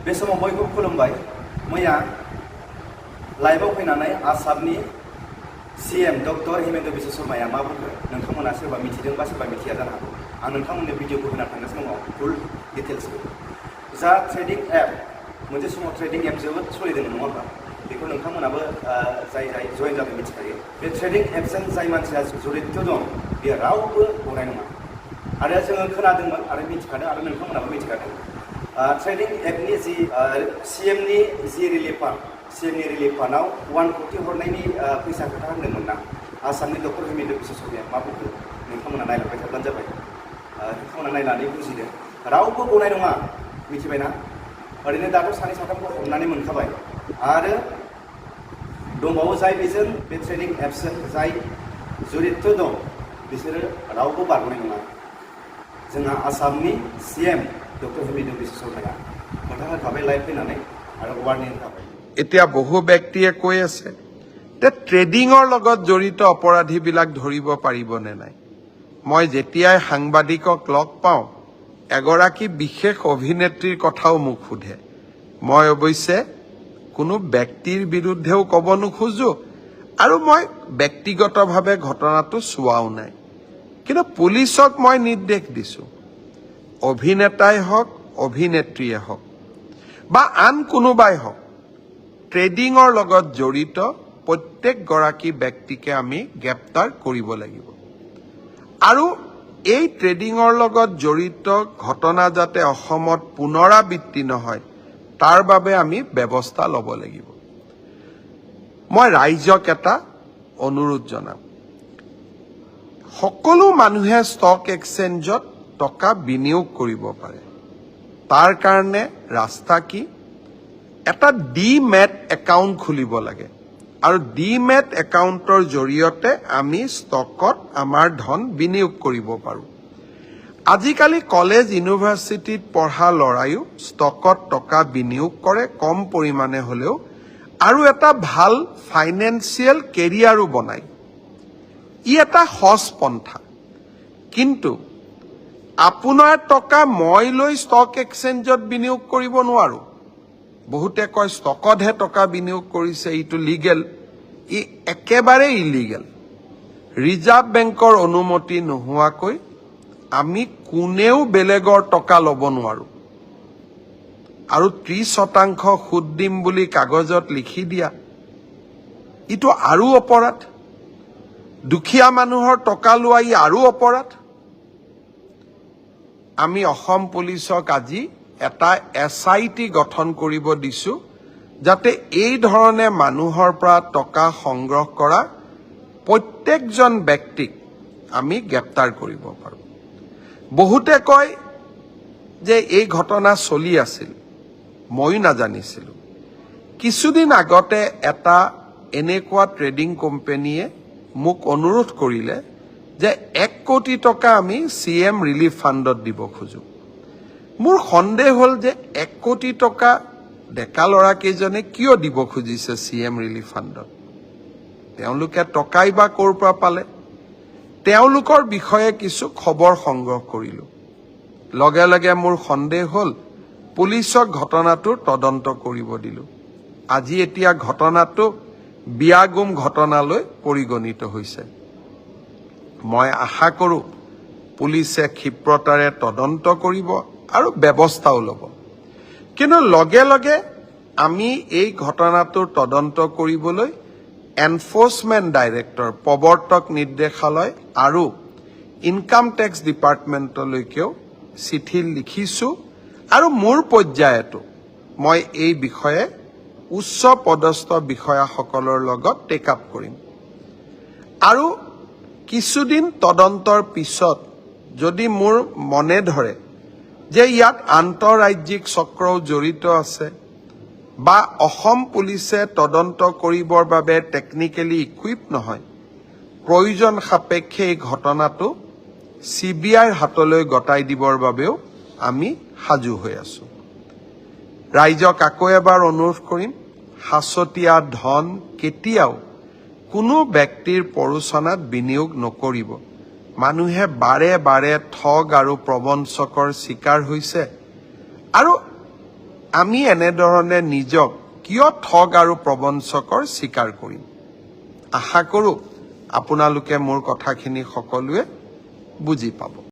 बे समाव बयखौबो खुलुमबाय मैया लाइभआव फैनानै आसामनि सीएम डक्टर हिमन्त बिश्व शर्माया मा बुंखो नोंथांमोना सोरबा मिथिदों बा सोरबा मिथिया जानो हागौ आं नोंथांमोननो भिडिअखौ होना थांगासिनो दङ फुल डिटेल्सखौ जा ट्रेडिं एप मोनसे समाव ट्रेडिं एप जोबोद सोलिदोंमोन नङा होनबा बेखौ नोंथांमोनाबो जाय जाय जयेन जादों मिथिखायो बे ट्रेडिं एपजों जाय मानसिया जड़ित दं बेयो रावबो गनाय नङा आरो जोङो खोनादोंमोन आरो मिथिखादों आरो नोंथांमोनाबो मिथिखादों ट्रेडिं एपनि जि सीएमनि जि रिलिफ फान्डआव 1 कोटी हरनायनि फैसा खोथा होनदोंमोन ना आसामनि डक्टर हिमन्त बिश्व शर्माया मा बुंखो नोंथांमोना नायलांबाय थाब्लानो जाबाय नोंथांमोना नायनानै बुजिदो रावबो गनाय नङा मिथिबायना ओरैनो दाथ' सानै साथामखौ हमनानै मोनखाबाय आरो दंबावो जाय बेजों बे ट्रेडिं एप्सजों जाय जड़ित दं बिसोरो रावबो बारग'नाय नङा जोंहा आसामनि सीएम डक्टर हिमन्त बिश्व शर्माया खोथा होखाबाय लाइभ फैनानै आरो वार्निं होखाबाय এতিয়া বহু ব্যক্তিয়ে কৈ আছে যে ট্ৰেডিঙৰ লগত জড়িত অপৰাধীবিলাক ধৰিব পাৰিবনে নাই মই যেতিয়াই সাংবাদিকক লগ পাওঁ এগৰাকী বিশেষ অভিনেত্ৰীৰ কথাও মোক সোধে মই অৱশ্যে কোনো ব্যক্তিৰ বিৰুদ্ধেও ক'ব নোখোজো আৰু মই ব্যক্তিগতভাৱে ঘটনাটো চোৱাও নাই কিন্তু পুলিচক মই নিৰ্দেশ দিছো অভিনেতাই হওক অভিনেত্ৰীয়ে হওক বা আন কোনোবাই হওক ট্ৰেডিঙৰ লগত জড়িত প্ৰত্যেকগৰাকী ব্যক্তিকে আমি গ্ৰেপ্তাৰ কৰিব লাগিব আৰু এই ট্ৰেডিঙৰ লগত জড়িত ঘটনা যাতে অসমত পুনৰাবৃত্তি নহয় তাৰ বাবে আমি ব্যৱস্থা ল'ব লাগিব মই ৰাইজক এটা অনুৰোধ জনাম সকলো মানুহে ষ্টক এক্সচেঞ্জত টকা বিনিয়োগ কৰিব পাৰে তাৰ কাৰণে ৰাস্তা কি এটা ডিমেট একাউণ্ট খুলিব লাগে আৰু ডিমেট একাউণ্টৰ জৰিয়তে আমি ষ্টকত আমাৰ ধন বিনিয়োগ কৰিব পাৰোঁ আজিকালি কলেজ ইউনিভাৰ্চিটিত পঢ়া ল'ৰায়ো ষ্টকত টকা বিনিয়োগ কৰে কম পৰিমাণে হ'লেও আৰু এটা ভাল ফাইনেন্সিয়েল কেৰিয়াৰো বনায় ই এটা সহজ পন্থা কিন্তু আপোনাৰ টকা মই লৈ ষ্টক এক্সচেঞ্জত বিনিয়োগ কৰিব নোৱাৰো বহুতে কয় ষ্টকতহে টকা বিনিয়োগ কৰিছে এইটো লিগেল ই একেবাৰে ইলিগেল ৰিজাৰ্ভ বেংকৰ অনুমতি নোহোৱাকৈ আমি কোনেও বেলেগৰ টকা ল'ব নোৱাৰো আৰু 30% সুদ দিম বুলি কাগজত লিখি দিয়া ইটো আৰু অপৰাধ দুখীয়া মানুহৰ টকা লোৱা ই আৰু অপৰাধ আমি অসম পুলিচক আজি এটা এছআইটি গঠন কৰিব দিছো যাতে এই ধৰণে মানুহৰ পৰা টকা সংগ্ৰহ কৰা প্ৰত্যেকজন ব্যক্তিক আমি গ্ৰেপ্তাৰ কৰিব পাৰো বহুতে কয় যে এই ঘটনা চলি আছিল মই নাজানিছিলো কিছুদিন আগতে এটা এনেকুৱা ট্ৰেডিং কোম্পানীয়ে মোক অনুৰোধ কৰিলে যে 1 কোটি টকা আমি সিএম ৰিলিফ ফাণ্ডত দিব খোজো মোৰ সন্দেহ হল যে 1 কোটি টকা ডেকা ল'ৰা কেইজনে কিয় দিব খুজিছে সিএম ৰিলিফ ফাণ্ডত তেওঁলোকে টকাই বা ক'ৰ পৰা পালে তেওঁলোকৰ বিষয়ে কিছু খবৰ সংগ্ৰহ কৰিলো লগে লগে মোৰ সন্দেহ হল পুলিচক ঘটনাটোৰ তদন্ত কৰিব দিলো আজি এতিয়া ঘটনাটো বিয়াগুম ঘটনালৈ পৰিগণিত হৈছে মই আশা কৰো পুলিচে ক্ষিপ্ৰতাৰে তদন্ত কৰিব আৰু ব্যৱস্থাও ল'ব কিন্তু লগে লগে আমি এই ঘটনাটোৰ তদন্ত কৰিবলৈ এনফোৰ্সমেন্ট ডাইৰেক্টৰ প্ৰৱৰ্তক নিৰ্দেশালয় আৰু ইনকাম টেক্স ডিপাৰ্টমেণ্টলৈকেও চিঠি লিখিছো আৰু মোৰ পৰ্যায়তো মই এই বিষয়ে উচ্চ পদস্থ বিষয়াসকলৰ লগত টেক আপ কৰিম আৰু কিছুদিন তদন্তৰ পিছত যদি মোৰ মনে ধৰে যে ইয়াত আন্তঃৰাজ্যিক চক্ৰও জড়িত আছে বা অসম পুলিচে তদন্ত কৰিবৰ বাবে টেকনিক্যালি ইকুইপ নহয় প্ৰয়োজন সাপেক্ষে এই ঘটনাটো সিবিআইৰ হাতলৈ গটাই দিবৰ বাবেও আমি সাজু হৈ আছো ৰাইজক আকৌ এবাৰ অনুৰোধ কৰিম হাসতীয়া ধন কেতিয়াও কোনো ব্যক্তিৰ পৰোচনাত বিনিয়োগ নকৰিব মানুহে বাৰে বাৰে ঠগ আৰু প্ৰবঞ্চকৰ শিকাৰ হৈছে আৰু আমি এনেধৰণে নিজক কিয় ঠগ আৰু প্ৰবঞ্চকৰ স্বীকাৰ কৰিম আশা কৰোঁ আপোনালোকে মোৰ কথাখিনি সকলোৱে বুজি পাব